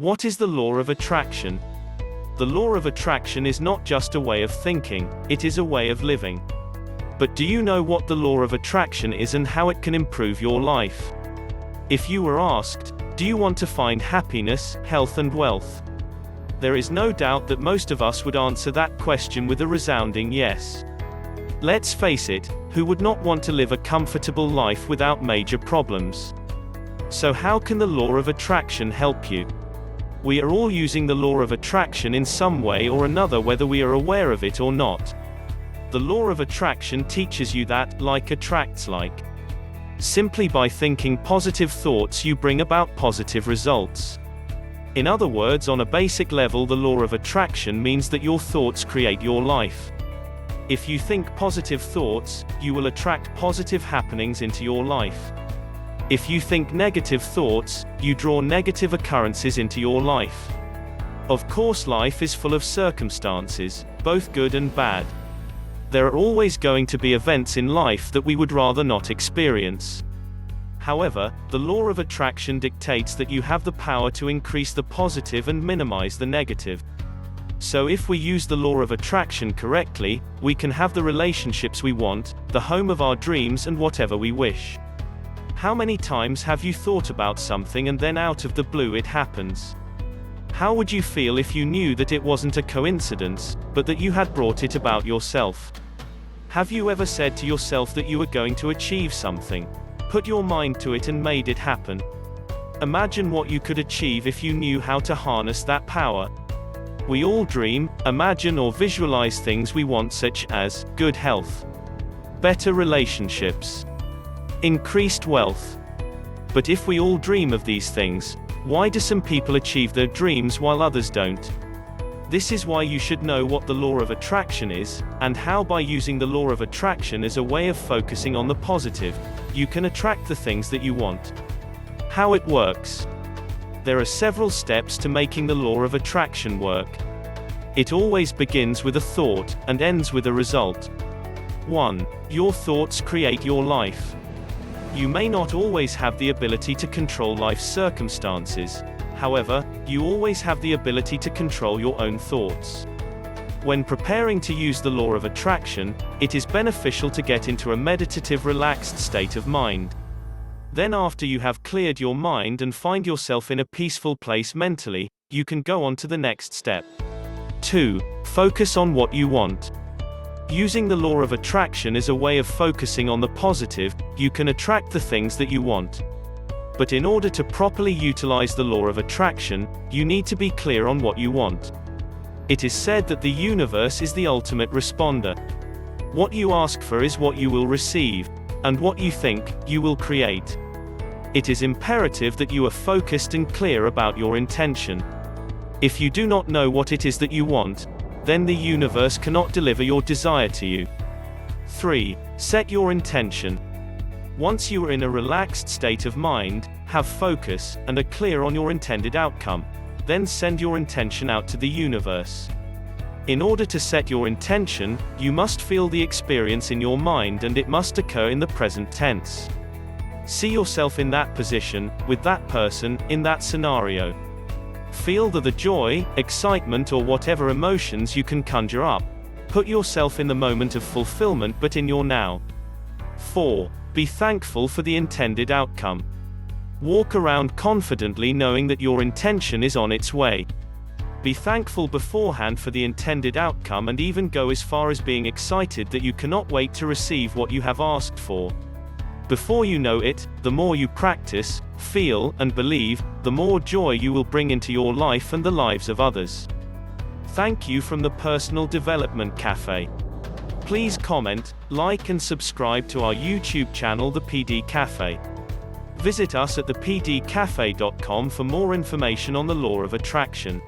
What is the law of attraction? The law of attraction is not just a way of thinking, it is a way of living. But do you know what the law of attraction is and how it can improve your life? If you were asked, do you want to find happiness, health and wealth? There is no doubt that most of us would answer that question with a resounding yes. Let's face it, who would not want to live a comfortable life without major problems? So how can the law of attraction help you? We are all using the law of attraction in some way or another, whether we are aware of it or not. The law of attraction teaches you that like attracts like. Simply by thinking positive thoughts you bring about positive results. In other words, on a basic level, the law of attraction means that your thoughts create your life. If you think positive thoughts, you will attract positive happenings into your life. If you think negative thoughts, you draw negative occurrences into your life. Of course, life is full of circumstances, both good and bad. There are always going to be events in life that we would rather not experience. However, the law of attraction dictates that you have the power to increase the positive and minimize the negative. So if we use the law of attraction correctly, we can have the relationships we want, the home of our dreams, and whatever we wish. How many times have you thought about something and then out of the blue it happens? How would you feel if you knew that it wasn't a coincidence, but that you had brought it about yourself? Have you ever said to yourself that you were going to achieve something? Put your mind to it and made it happen. Imagine what you could achieve if you knew how to harness that power. We all dream, imagine or visualize things we want, such as good health, better relationships, increased wealth. But if we all dream of these things, why do some people achieve their dreams while others don't? This is why you should know what the law of attraction is, and how by using the law of attraction as a way of focusing on the positive, you can attract the things that you want. How it works. There are several steps to making the law of attraction work. It always begins with a thought, and ends with a result. 1. Your thoughts create your life. You may not always have the ability to control life's circumstances. However, you always have the ability to control your own thoughts. When preparing to use the law of attraction, it is beneficial to get into a meditative, relaxed state of mind. Then after you have cleared your mind and find yourself in a peaceful place mentally, you can go on to the next step. 2. Focus on what you want. Using the law of attraction as a way of focusing on the positive, you can attract the things that you want. But in order to properly utilize the law of attraction, you need to be clear on what you want. It is said that the universe is the ultimate responder. What you ask for is what you will receive, and what you think, you will create. It is imperative that you are focused and clear about your intention. If you do not know what it is that you want, then the universe cannot deliver your desire to you. 3. Set your intention. Once you are in a relaxed state of mind, have focus, and are clear on your intended outcome, then send your intention out to the universe. In order to set your intention, you must feel the experience in your mind, and it must occur in the present tense. See yourself in that position, with that person, in that scenario. Feel the joy, excitement, or whatever emotions you can conjure up. Put yourself in the moment of fulfillment, but in your now. 4. Be thankful for the intended outcome. Walk around confidently knowing that your intention is on its way. Be thankful beforehand for the intended outcome, and even go as far as being excited that you cannot wait to receive what you have asked for. Before you know it, the more you practice, feel, and believe, the more joy you will bring into your life and the lives of others. Thank you from the Personal Development Cafe. Please comment, like and subscribe to our YouTube channel, The PD Cafe. Visit us at thepdcafe.com for more information on the law of attraction.